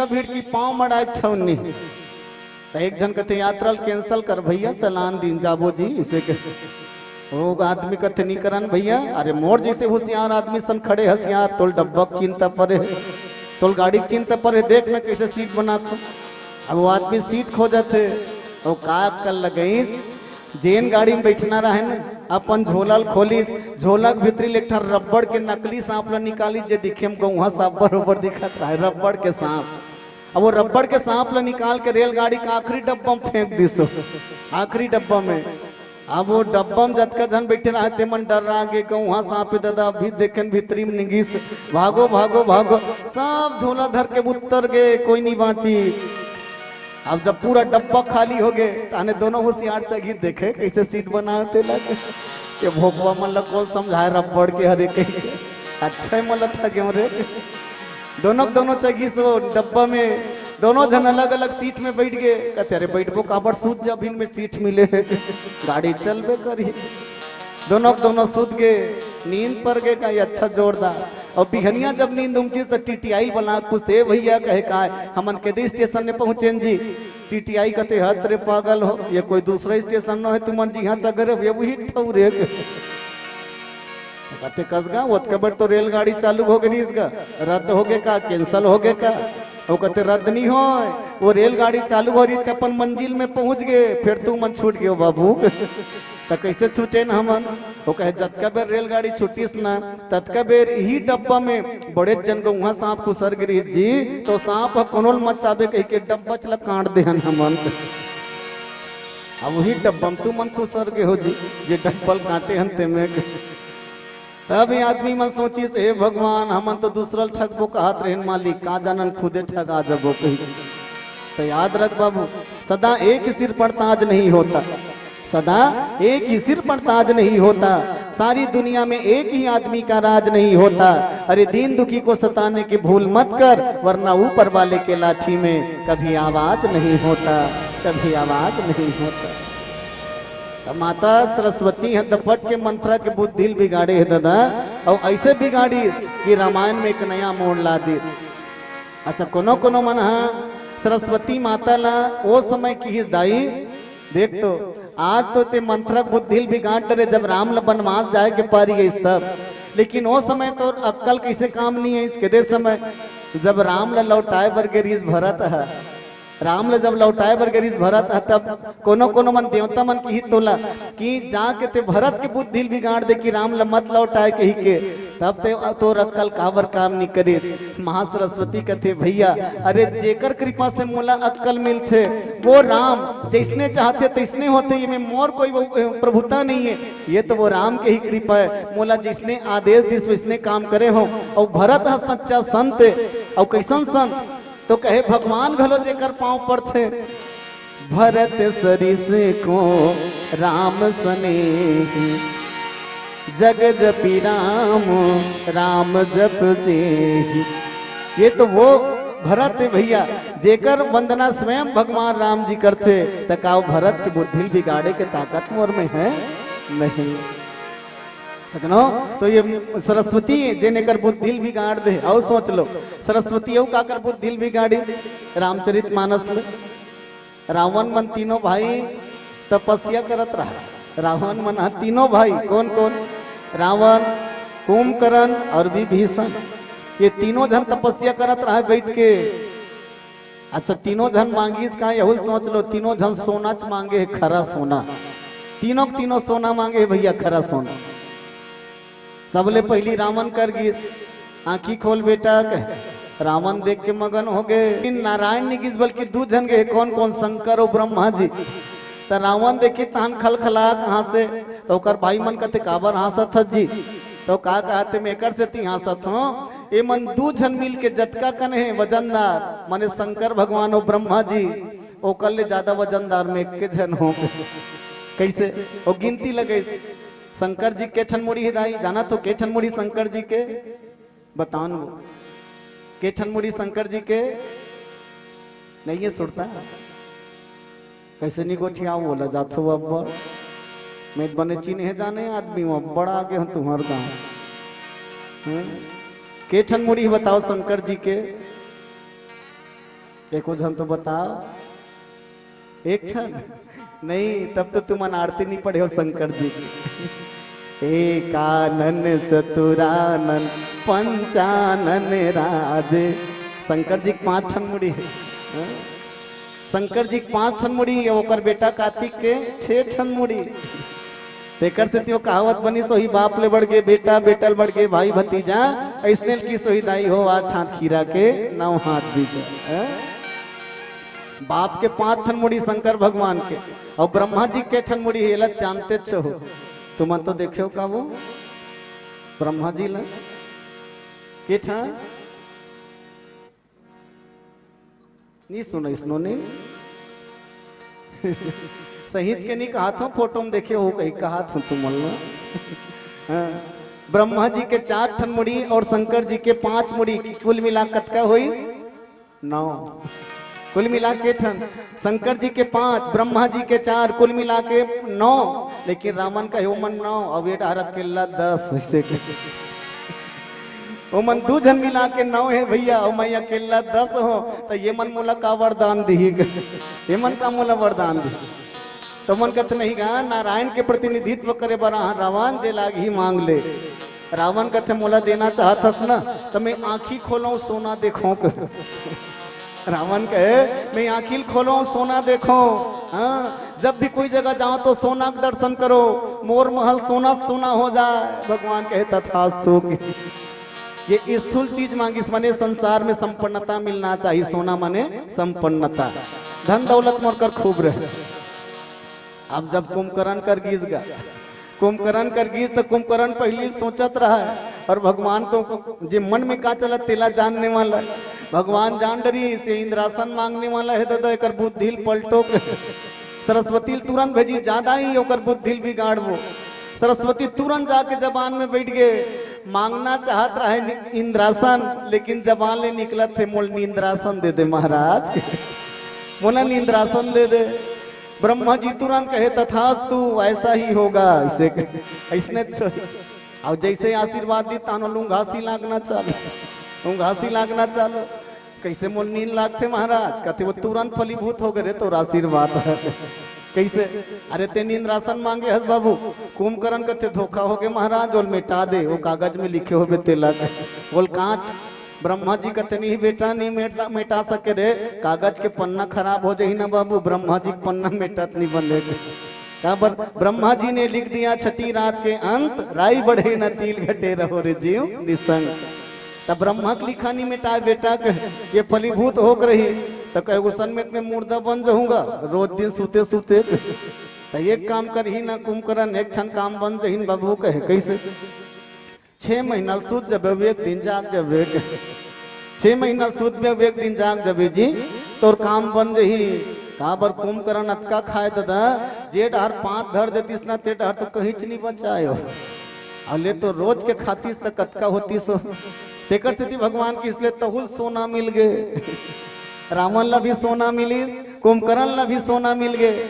भीड़ की पाँव मड़ाए छौनी तो एक जन कहते यात्रा कैंसल कर भैया चलान दिन जाबो जी इसे वो आदमी कथे नहीं करन भैया अरे मोर जैसे होशियार आदमी सन खड़े हसियार तोल डब्बा चिंता परे तोल गाड़ी चिंता परे देख मैं कैसे सीट बनाता अब वो आदमी सीट खोजत है और का कल लगईस जेन गाड़ी में बैठना रहे ना अपन झोलल खोलिस झोलक भीतरी लेठा रबड़ के नकली सांप ला निकाली जे दिखे में गौहा सांप बरोबर दिखत रहा रबड़ के सांप अब वो रबड़ के सांप ला निकाल के रेलगाड़ी का आखिरी डब्बा में फेंक दिसो आखिरी डब्बा में अब वो डब्बा में जतका जन बैठे रहे ते मन डर रहा गे गौहा सांप दादा अभी देखे भीतरी में निगिस भागो भागो भागो सब झोला धर के उतर गए कोई नहीं बाँची। अब जब पूरा डब्बा खाली हो गए ताने दोनों होशियार चगी देखे कैसे सीट बनाते लगे ये भोगवा मन लग कौन समझाए रबड़ के हरे कहीं अच्छा है मन ठगे रे दोनों चगी सो डब्बा में दोनों जन अलग अलग सीट में बैठ गए कहते अरे बैठबो काबर सूत जब इनमें सीट मिले गाड़ी चलबे करी दोनों सूत गए नींद पर गए का अच्छा जोरदार और बिहनिया जब नींद उमची तो टीटीआई बना कुछ थे भैया कहे का हमन के स्टेशन में पहुंचे जी टीटीआई कहते हत रे पागल हो ये कोई दूसरा स्टेशन न है तुमन जी यहाँ चगर ये वही ठौरे कहते कसगा वो कबर तो रेलगाड़ी चालू हो गई इसका रद्द हो गए का कैंसल हो गए का वो कहते रद्द नहीं हो वो रेलगाड़ी चालू हो रही थी अपन मंजिल में पहुंच गए फिर तू मन छूट गयो बाबू तो कैसे छूटे न हमन वो कहे जतका बेर रेलगाड़ी छूटीस ना ततका बेर ही डब्बा में बड़े जन को वहां सांप खुसर गिरी जी तो सांप कोनोल मचाबे कह के डब्बा चला काट दे हमन अब वही डब्बा में तू मन खुसर के हो जी जे डब्बल काटे हंते में तब आदमी मन सोची से हे भगवान हमन तो दूसरा ठगबो कहत रहन मालिक का जानन खुदे ठगा जबो कही तो याद रख बाबू सदा एक ही सिर पर ताज नहीं होता सदा एक ही सिर पर ताज नहीं होता सारी दुनिया में एक ही आदमी का राज नहीं होता अरे दीन दुखी को सताने की भूल मत कर वरना ऊपर वाले के लाठी में कभी आवाज नहीं होता कभी आवाज नहीं होता। माता सरस्वती है दपट के मंत्रा के बुद्धि बिगाड़े है दादा और ऐसे बिगाड़ी कि रामायण में एक नया मोड़ ला दी। अच्छा कोनो मन सरस्वती माता ला वो समय की ही दाई देख तो आज तो ते मंत्रा बुद्धि बिगाड़ डरे जब राम ला वनवास जाए के पारी गई तब लेकिन वो समय तो अक्कल कैसे काम नहीं है इसके दे समय जब राम ला लौटाए बरगरीज भरत है राम ला जब लौटाए बरगरीज भरत है तब कोनो मन देवता मन की ही तोला कि जाके ते भरत के बुद्धि बिगाड़ दे कि राम ला मत लौटाए कही के तब ते तो अक्कल काबर काम नहीं करे। महासरस्वती कहते भैया अरे जेकर कृपा से मोला अक्कल मिलते वो राम जिसने चाहते तैसने होते ये में मोर कोई प्रभुता नहीं है ये तो वो राम के ही कृपा है मोला जिसने आदेश दिस वैसने काम करे हो और भरत है सच्चा संत और कैसन संत तो कहे भगवान घलो जेकर पांव पर थे भरत सरिस को राम सने जग जपी राम राम जप जे ये तो वो भरत है भैया जेकर वंदना स्वयं भगवान राम जी करते तकाओ भरत की बुद्धि बिगाड़े के ताकत मोर में है नहीं सजनो। तो ये सरस्वती जेने कर बुद्धि बिगाड़ दे और सोच लो सरस्वती यू का कर बुद्धि बिगाड़ी रामचरित मानस में रावण मन तीनों भाई तपस्या करत रहा रावण मन तीनों भाई कौन कौन रावण कुंभकर्ण और विभीषण ये तीनों जन तपस्या करत रहा बैठ के अच्छा तीनों जन मांगीस का यही सोच लो, तीनों जन सोना च मांगे है, खरा सोना। तीनों के तीनों सोना मांगे है भैया, खरा सोना। सबले पहली रावण कर गीस, आंखी खोल बेटा कह। रावण देख के मगन हो गए। नारायण निगिस बल्कि दू जन गए, कौन कौन, शंकर और ब्रह्मा जी। तो रावण देखी तान खल खला कहाँ से, तो ओकर भाई मन कहते काबर हंसत हस जी। तो का कहते मेकर से ती हंसत हो, ए मन दू जन मिल के जतका कन है वजनदार, माने शंकर भगवान और ब्रह्मा जी, ओकर ले ज्यादा वजनदार में एक के जन हो। कैसे वो गिनती लगे। शंकर जी के ठन मुड़ी हिदाई जाना, तो के ठन मुड़ी शंकर जी के बताओ वो के ठन मुड़ी शंकर जी के नहीं है सुनता। कैसे नहीं गोठिया बोला जाथो अब्बड़, मैं बने चीन है जाने आदमी हूँ, बड़ा आगे हूँ तुम्हार गाँव। के ठन मुड़ी बताओ शंकर जी के, एको जन तो बताओ। एक ठन नहीं, तब तो तुम आरती नहीं पढ़े हो शंकर जी की। एकानन चतुरानन पंचानन राजे, शंकर जी 5 ठन मुड़ी है। शंकर जी 5 ठन मुड़ी, ओकर बेटा कार्तिक के 6 ठन मुड़ी। तेकर से त्यो कहावत बनी, सोही बाप ले बढ़ गए बेटा, बेटल बढ़ गए भाई भतीजा, ऐसने की सोही दाई हो 8 हाथ खीरा के 9 हाथ बीजा। बाप के 5 ठन मुड़ी शंकर भगवान के, और ब्रह्मा जी के ठन मुड़ी है, जानते छो तुम तो देखो का वो ब्रह्मा जी ला के ठन नहीं सुनो इसनो नहीं। सहीज के नहीं कहा था, फोटो में देखे हो कहीं कहा था तुम। ब्रह्मा जी के 4 ठन मुड़ी और शंकर जी के 5 मुड़ी, कुल मिला कतका हुई 9। कुल मिला के ठन शंकर जी के 5, ब्रह्मा जी के 4, कुल मिला के 9। लेकिन रावण का हो मन 9 और ये डारब के 10 ऐसे वो मन 2 जन मिला के 9 है भैया, और मैं अकेला 10 हो। तो ये मन मोला का वरदान दी, ये मन का मोला वरदान दी। तो मन कहते नहीं गा नारायण के प्रतिनिधित्व करे बरा रावण जे लाग ही मांग ले। रावण कहते मोला देना चाहतस ना, तो मैं आंखी खोलो सोना देखो। रावण कहे मैं आंखी खोलो सोना देखो। हाँ, जब भी कोई जगह जाओ तो सोना का दर्शन करो, मोर महल सोना सोना हो जाए। भगवान कहे तथास्तु। ये स्थूल चीज मांगिस, माने संसार में संपन्नता मिलना चाहिए। सोना माने संपन्नता, धन दौलत मोरकर खूब रहे। अब जब कुंभकर्ण कर गीस गा, कुंभकर्ण कर गीस तो कुंभकर्ण पहले सोचत रहा है, और भगवान तो जे मन में का चला तेला जानने वाला। भगवान जान डरी से इंद्रासन मांगने वाला है, तो एक बुद्धि पलटो सरस्वती तुरंत भेजी, ज्यादा ही ओकर बुद्धि बिगाड़। वो सरस्वती तुरंत जाके जबान में बैठ गए, मांगना चाहत रहे इंद्रासन, लेकिन जबान ले निकला थे मोल नींद्रासन दे दे महाराज, मोला नींद्रासन दे दे। ब्रह्मा जी तुरंत कहे तथास्तु, ऐसा ही होगा। ऐसने और जैसे आशीर्वाद दी तानो लूंघासी लागना चालू, लूंघासी लागना चालू। कैसे मोल नींद लागते महाराज, कहते वो तुरंत फलीभूत हो गए तो आशीर्वाद है। कैसे, अरे ते नींद्रासन मांगे हस बाबू, कुंभकर्ण कहते धोखा हो गए महाराज, बोल मिटा दे वो कागज में लिखे हो तेला, बोल काट। ब्रह्मा जी कहते नहीं बेटा नहीं मिटा सके रे, कागज के पन्ना खराब हो जाए ना बाबू, ब्रह्मा जी पन्ना मिटत नहीं बनेगा। ब्रह्मा जी ने लिख दिया छठी रात के अंत, राई बढ़े न तिल घटे रहो रे जीव निसंग। तब ब्रह्मा के लिखा नहीं मिटाए बेटा, ये फलीभूत हो रही तो कहे गुसन में मुर्दा बन जाऊंगा रोज दिन सूते सूते। तो एक काम कर ही ना कुंभकर्ण, एक ठन काम बन जहीन बाबू। कहे कैसे, 6 महीना सूत जब एक दिन जाग जब 6 महीना सूत में एक दिन जाग जब जी तो काम बन जही। कहा बर कुंभकर्ण अतका खाए दादा, जे डार 5 धर देतीस ना ते डार तो कहीं च नहीं बचायो, अले तो रोज के खातीस तक कतका होती सो। तेकर से भगवान की इसलिए तहुल सोना मिल गए, रावण ला भी सोना मिलीस, कुंभकर्ण ला भी सोना मिल गए।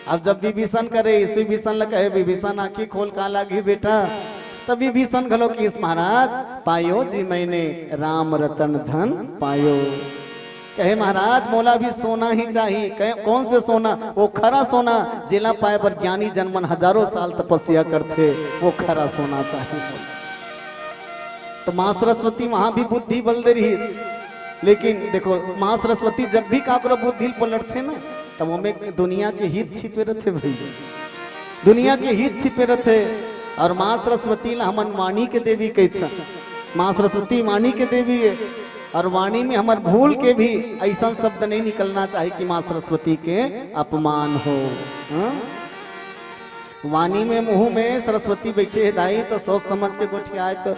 अब जब विभीषण करे, इस विभीषण ला कहे विभीषण आंखी खोल का लागी बेटा, तब विभीषण घलो की इस महाराज पायो जी मैंने राम रतन धन पायो। कहे महाराज मोला भी सोना ही चाहिए। कहे कौन से सोना, वो खरा सोना जिला पाए पर ज्ञानी जनमन हजारों साल तपस्या करते, वो खरा सोना चाहिए। तो मां सरस्वती वहां भी बुद्धि बल दे रही, लेकिन देखो माँ सरस्वती जब भी काकरो बुद्धि पलटते ना तब हमें दुनिया के हित छिपे रहते भैया, दुनिया के हित छिपे रहते। और माँ सरस्वती ला हमन वाणी के देवी कहते, माँ सरस्वती वाणी के देवी है। और वाणी में हमार भूल के भी ऐसा शब्द नहीं निकलना चाहिए कि माँ सरस्वती के अपमान हो। हाँ? वाणी में मुंह में सरस्वती बैठे है दाई तो सोच समझ के गोठियाए कर।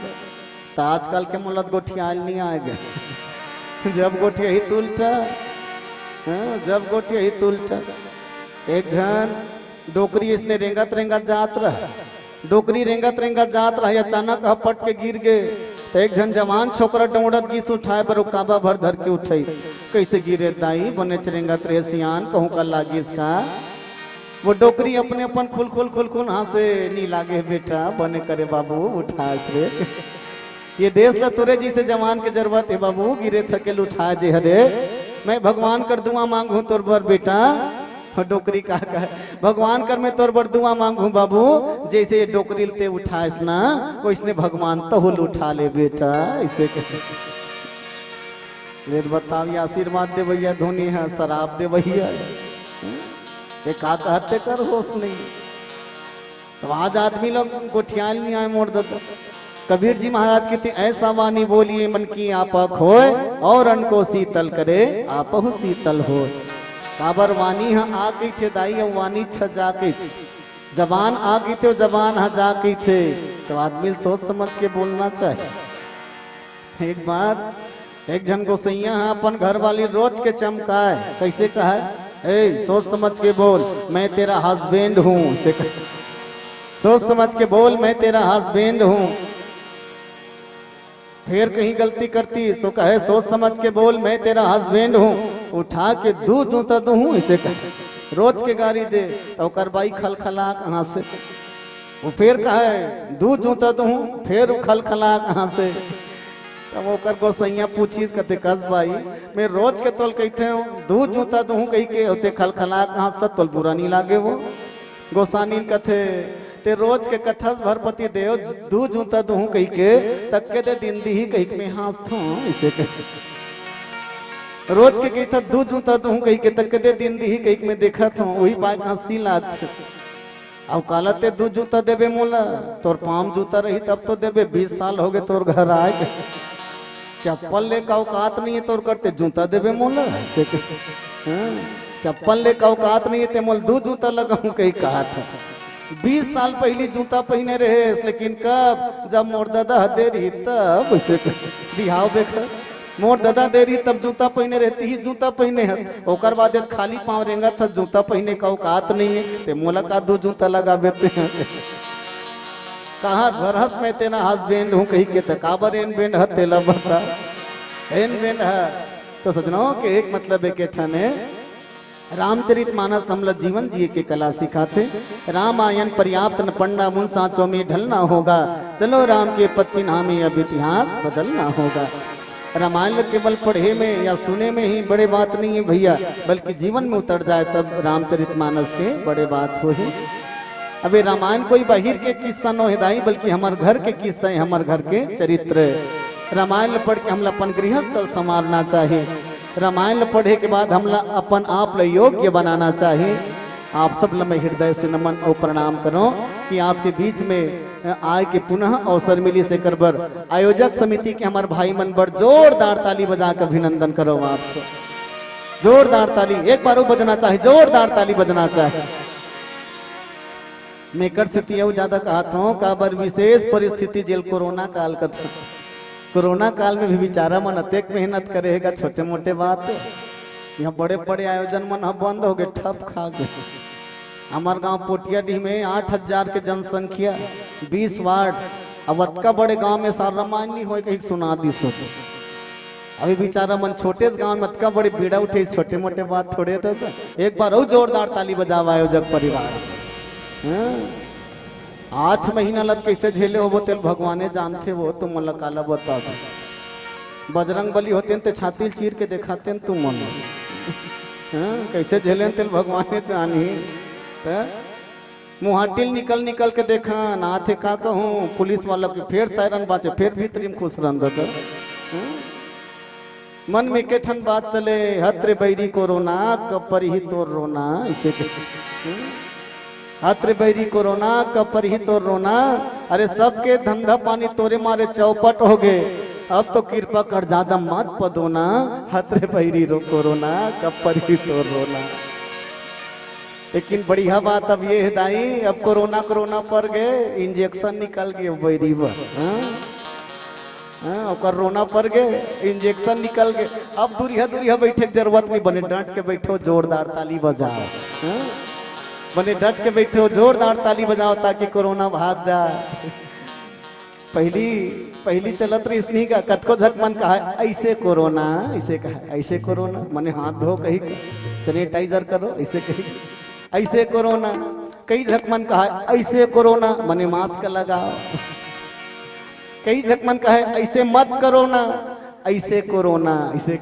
तो आजकल के मुलत गोठियाल नहीं आएगा, जब गोठिया ही तुलटा, जब गोठिया ही तुलटा। एक जन डोकरी इसने रेंगत रेंगत जात रहा, डोकरी रेंगत रेंगत जात रहा, अचानक हपट के गिर गए। तो एक जन जवान छोकरा डोड़त गीस उठाए पर काबा भर धर के उठाई। कैसे गिरे दाई बने चरेंगत रहे सियान कहूँ का लागी इसका। वो डोकरी अपने अपन खुल खुल खुल खुल हंसे, नहीं लागे बेटा बने करे बाबू उठास रे। ये देश का तुरे जी से जवान के जरूरत है बाबू, गिरे थकेल उठाए जे हरे। मैं भगवान कर दुआ मांगू तोर बर बेटा, डोकरी का भगवान कर मैं तोर बर दुआ मांगू बाबू, जैसे ये डोकरी ते उठाएस ना वैसने भगवान तहुल उठा ले बेटा। ऐसे वेद बताओ आशीर्वाद दे भैया, धोनी है शराब दे भैया, एक कहते कर होश नहीं। तो आज आदमी लोग गोठियाल नहीं आए मोड़ देता। कबीर जी महाराज कहते ऐसा वाणी बोलिए मन की आपा खोए, और अन्न को शीतल करे आपहु शीतल हो। काबर वाणी हाँ आ गई थे दाई, वाणी छ जा गई थी, जबान आ गई थे जबान हाँ जा गई थे। तो आदमी सोच समझ के बोलना चाहिए। एक बार एक जन गोसैया अपन घर वाली रोज के चमकाए, कैसे कहा है, सोच समझ के बोल मैं तेरा हस्बैंड हूँ, सोच समझ के बोल मैं तेरा हस्बैंड हूँ। फिर कहीं गलती करती तो कहे सोच समझ के बोल मैं तेरा हस्बैंड हूँ, उठा के दूध जूता दू हूँ, इसे कहे रोज के गाड़ी दे तो करबाई खलखला कहाँ से। वो फिर कहे दूध जूता दू हूँ, फिर खलखला कहाँ से। तब वो कर गोसैया पूछी कहते कस भाई मैं रोज के तोल कहते हूँ दूध जूता दू हूँ कही के होते खलखला कहाँ से, तोल बुरा नहीं लागे। वो गोसानी कथे ते रोज के कथस भरपति देव दू जूता दू कही के तक के दे दिन दी ही कही में हाथ थो, इसे रोज के कही था दू जूता दू कही के तक के दे दिन दी ही कही में देखा था, वही बात हंसी लाग। अब काला ते दू जूता देवे मोला, तोर पाम जूता रही तब तो देवे, 20 साल हो गए तोर घर आए, चप्पल ले का औकात नहीं है तोर करते जूता देवे मोला। ऐसे चप्पल ले का औकात नहीं है ते मोल दू जूता लगाऊं कही कहा था। 20 साल पहली जूता पहने रहे, लेकिन कब जब मोर दादा दे रही तब उसे बिहाव बेखर मोर दादा दे रही तब जूता पहने रहती ही जूता पहने है। ओकर बाद खाली पाँव रेंगा था जूता पहने का औकात नहीं है ते मोला का दो जूता लगा देते हैं। कहा भरहस में तेना हस्बैंड हूँ कही के तकाबर एन बैंड है तेला बता एन बैंड है। तो सजनों के एक मतलब एक ठने रामचरित मानस हमला जीवन जिए के कला सिखाते। रामायण पर्याप्त न पढ़ना मुन सांचों में ढलना होगा, चलो राम के पद चिन्ह में अब इतिहास बदलना होगा। रामायण केवल पढ़े में या सुने में ही बड़े बात नहीं है भैया, बल्कि जीवन में उतर जाए तब रामचरित मानस के बड़े बात हो ही। अबे रामायण कोई बाहर के किस्सा न हिदाई, बल्कि हमारे घर के किस्सा है, हमारे घर के चरित्र। रामायण पढ़ के हमला अपन गृहस्थ संवारना चाहिए। रामायण पढ़े के बाद हमला अपन आप ल योग्य बनाना चाहिए। आप सब मैं हृदय से नमन और प्रणाम करो कि आपके बीच में आए के पुनः अवसर मिली से करबर आयोजक समिति के हमारे भाई मन पर जोरदार ताली बजा कर अभिनंदन करो। आपसे जोरदार ताली एक बार बजना चाहिए, जोरदार ताली बजना चाहिए। मेकर से ज्यादा कहा था काबर विशेष परिस्थिति जेल कोरोना काल का था। कोरोना काल में भी बेचारा मन अतेक मेहनत करेगा, छोटे मोटे बात यहाँ बड़े बड़े आयोजन मन बंद हो गए, ठप खा गए। हमारे गांव पोटियाडीह में 8000 के जनसंख्या, 20 वार्ड। अब अतका बड़े गांव में सारा रामायण नहीं हो कहीं सुना दी सो। अभी बेचारा मन छोटे गांव में अतका बड़ी बीड़ा उठे, छोटे मोटे बात थोड़े थे। तो एक बार और जोरदार ताली बजावा आयोजक परिवार। 8 महीना लग कैसे झेले हो तेल भगवाने जानते वो, तुम मन काला बता दो। बजरंग बली होते तो छाती चीर के दिखाते तुम मन कैसे झेले तेल भगवाने जानी। मुहाटिल निकल निकल के देखा ना थे का कहूँ पुलिस वाला के फिर सायरन बाचे, फिर भीतरी में खुश रह। मन में केठन बात चले, हत्रे बैरी कोरोना कब पर ही तोर रोना, इसे हत्रे बैरी कोरोना कब पर ही तोर रोना। अरे सबके धंधा पानी तोरे मारे चौपट हो गए, अब तो कृपा कर ज्यादा मत पदोना, हत्रे बैरी कोरोना कब पर ही तोर रोना। लेकिन बढ़िया बात अब ये है दाई, अब कोरोना कोरोना पर गए, इंजेक्शन निकल गए बैरी और रोना पर गए, इंजेक्शन निकल गए। अब दूरिया बैठे जरूरत नहीं, बने डट के बैठो जोरदार ताली बजाओ, बने डट के बैठो जोरदार ताली बजाओ ताकि कोरोना भाग जाए। पहली चलत रही इसनी का कतको झक मन कहा ऐसे कोरोना, ऐसे कहा ऐसे कोरोना मने हाथ धो कही सैनिटाइजर करो, ऐसे कही ऐसे कोरोना। कई झक मन कहा ऐसे कोरोना मने मास्क लगाओ, कई झक मन कहे ऐसे मत करो ना, ऐसे कोरोना ऐसे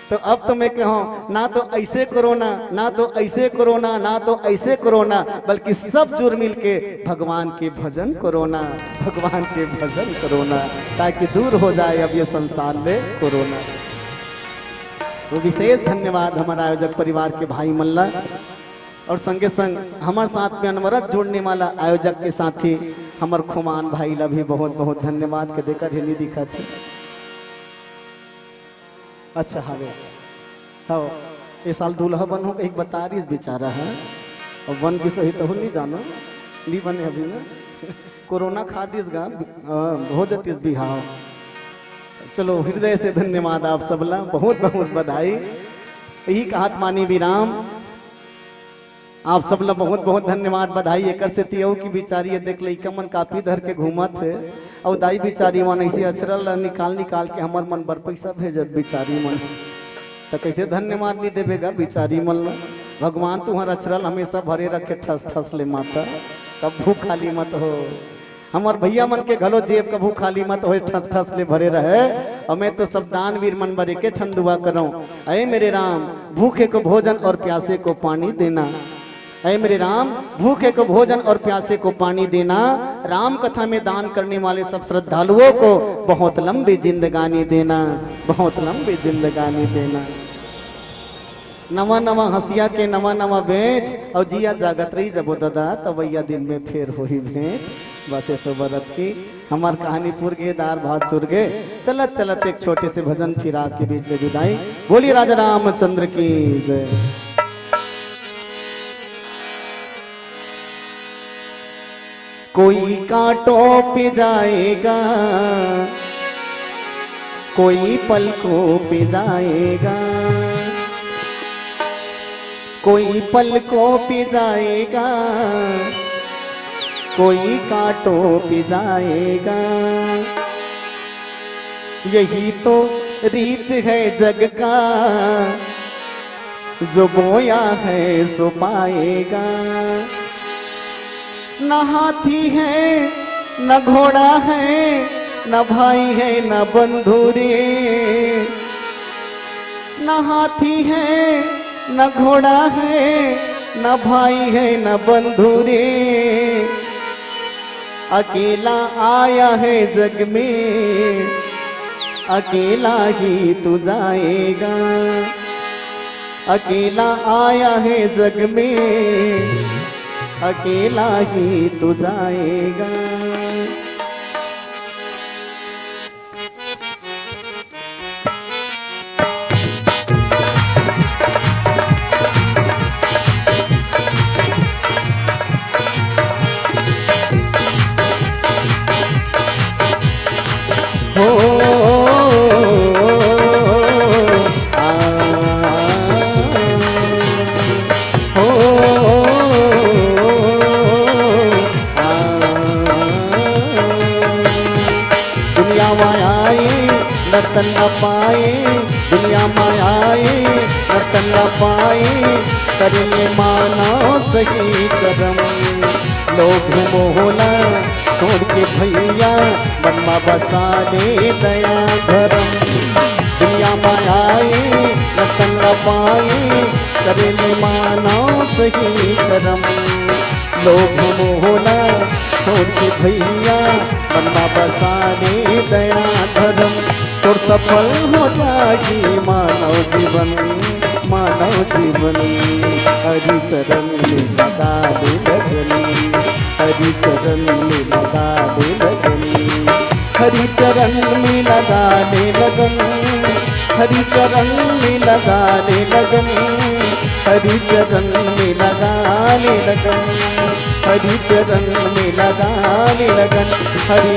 तो अब तो मैं कहूँ ना तो ऐसे कोरोना, ना तो ऐसे कोरोना, ना तो ऐसे कोरोना, बल्कि सब जुड़ मिल के भगवान के भजन कोरोना, भगवान के भजन कोरोना, ताकि दूर हो जाए अब ये संसार में कोरोना। तो विशेष धन्यवाद हमारे आयोजक परिवार के भाई मल्ला और संगे संग हमारे साथ में अनवरत जोड़ने वाला आयोजक के साथी हमार खुमान भाई ला भी बहुत बहुत धन्यवाद के देकर ही नहीं दिखा थे। अच्छा हावे हाँ ये साल दूल्हा बन हो एक बता रही बेचारा है, और वन भी सही तो नहीं जानो नहीं बने अभी ना कोरोना खा दिस गा हो जातीस बिहाव। चलो हृदय से धन्यवाद आप सबला, बहुत बहुत बधाई। यही कहत मानी विराम, आप सबला बहुत बहुत धन्यवाद बधाई। एक से तियो की बिचारी देख ले मन काफी धर के घूमत है, और दाई बिचारी मन ऐसे अचरल निकाल के हमार मन बर पैसा भेजत बिचारी मन, तो कैसे धन्यवाद नहीं देवेगा बिचारी मन। भगवान तुम्हारा अचरल हमेशा भरे रखे ठस ठस ले माता, कब भूख खाली मत हो। हमार भैया मन के घलो जेब कभू खाली मत हो, ठस ठस ले भरे रहे। और मैं तो सब दानवीर मन बरे के ठन दुआ करूं, अये मेरे राम भूखे को भोजन और प्यासे को पानी देना, ऐ मेरे राम भूखे को भोजन और प्यासे को पानी देना, राम कथा में दान करने वाले सब श्रद्धालुओं को बहुत लंबी जिंदगानी देना, बहुत लंबी जिंदगानी देना। नवा नवा हंसिया के नवा नवा भेंट और जिया जागत रही जबो दादा तवैया दिन में फिर हो ही भेंट। बस ऐसे बरत की हमार कहानी पूर गए, दार भात चुर गए। चलत चलत एक छोटे से भजन फिर आपके बीच में विदाई। बोली राजा रामचंद्र की जय। कोई कांटों पे जाएगा, कोई पलकों पे जाएगा, कोई पलकों पे जाएगा, कोई कांटों पे जाएगा। यही तो रीत है जग का, जो बोया है सो पाएगा। न हाथी है न घोड़ा है, न भाई है न बंधु रे। न हाथी है न घोड़ा है, न भाई है न बंधु रे। अकेला आया है जग में, अकेला ही तू जाएगा। अकेला आया है जग में, अकेला ही तू जाएगा। रतन न पाए दुनिया मायाए, रतन न पाए करने माना सही करम। लोभ मोहना छोड़ के भैया मनमा बसा दे दया धर्म। दुनिया मायाए रतन न पाए करने माना सही करम। लोभ मोहना छोड़ के भैया मनमा बसा दे दया धर्म। तो सफल हो जीवन, हरि चरण में लगा दे लगन, हरि चरण में लगा दे लगन, हरि चरण में लगा दे लगन, हरि चरण में लगा दे लगन, हरि चरण में लगा ले लगन, हरि चरण में लगा ले लगन। हरि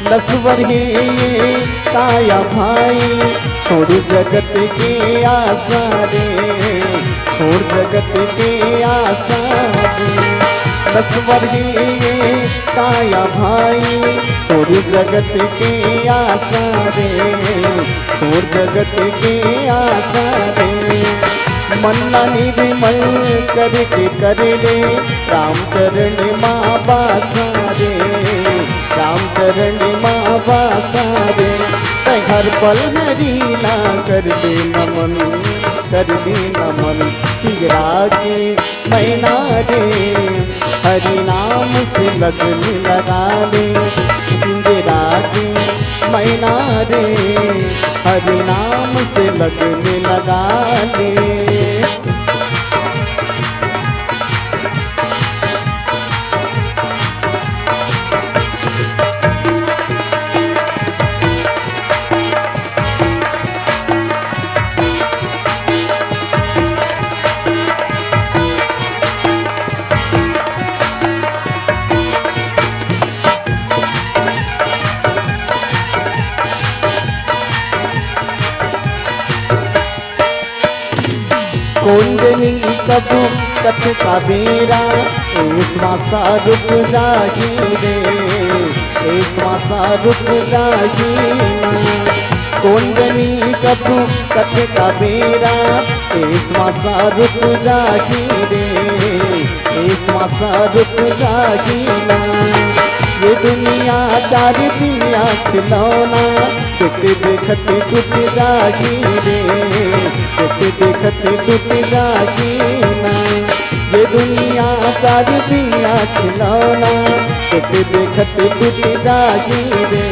नस्वर ही काया भाई, छोड़ जगत के आशा रे, छोड़ जगत के आशा रे। नस्वर ही काया भाई, छोड़ जगत के आशा रे, छोड़ जगत के आशा रे। मन निर्मल करके कर ले राम चरण माँ बासा रे, राम चरण माँ बासा रे। हर पल हरीना कर दे नमन, कर दे नमन हिजरा के मैना रे। हरि नाम से लगन लगा ले हिजरा के मैना रे, हरि नाम से लगन लगा ले। कुंडली कब कथ का बेरा, श्वासा रुक जाही रे, श्वासा रुक जाही। कुंडली कब कथ का बेरा, श्वासा रुक जाही रे, श्वासा रुक जाही ना। ये दुनिया चार दुनिया खिलौना, टूट देखत टूट जाही रे, टूट देखत टूट जाही ना। ये दुनिया चार दुनिया खिलौना, टूट देखत टूट जाही रे,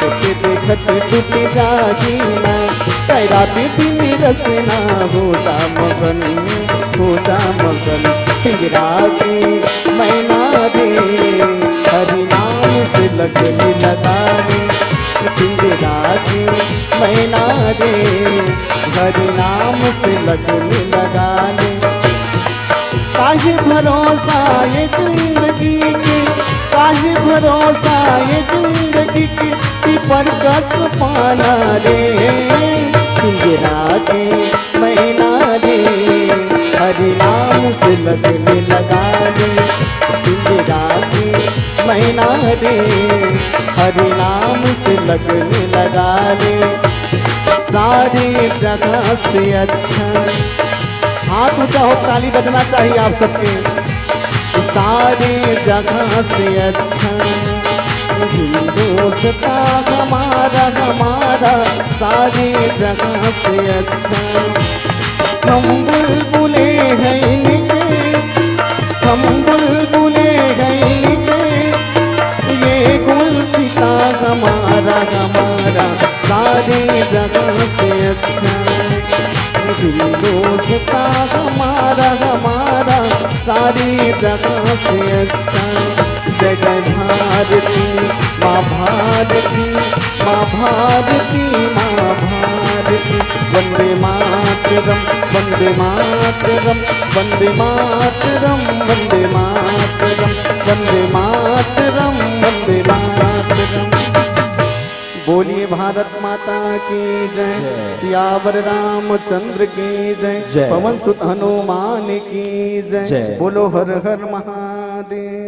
टूट देखत टूट जाही ना। तेरा दिन रसना होता मगन, होता मगन हिजरा के मैना रे। हरि नाम से लगन लगा ले हिजरा के मैना रे, हरि नाम से लगन लगा ले। काहे भरोसा ये जिंदगी के, काहे भरोसा ये जिंदगी के, पर कस पाना रे हिजरा के मैना रे। हरि नाम से लगन लगा ले हिजरा के मैना रे, हरि नाम से लगन लगा ले। सारी जगह से अच्छा, हाथ ऊंचा हो ताली बजना चाहिए आप सबके। सारी जगह से अच्छा हिंदुस्ता हमारा, हमारा सारी जगह से अच्छा। हम बुलबुले हैं इनके, हम बुलबुले हैं इनके, ये गुलसिता हमारा, हमारा सारी जगह से अच्छा। हिंदुस्ता हमारा, हमारा सारी जगह से अच्छा। जय जय भारती माँ भारती, माँ भारती, माँ भारती। वंदे मातरम, वंदे मातरम, वंदे मातरम, वंदे मातरम, वंदे मातरम, वंदे मातरम। बोलिए भारत। भारत माता की जय, सियावर रामचंद्र की जय, जय। पवन सुत हनुमान की जय, जय। बोलो हर हर महादेव।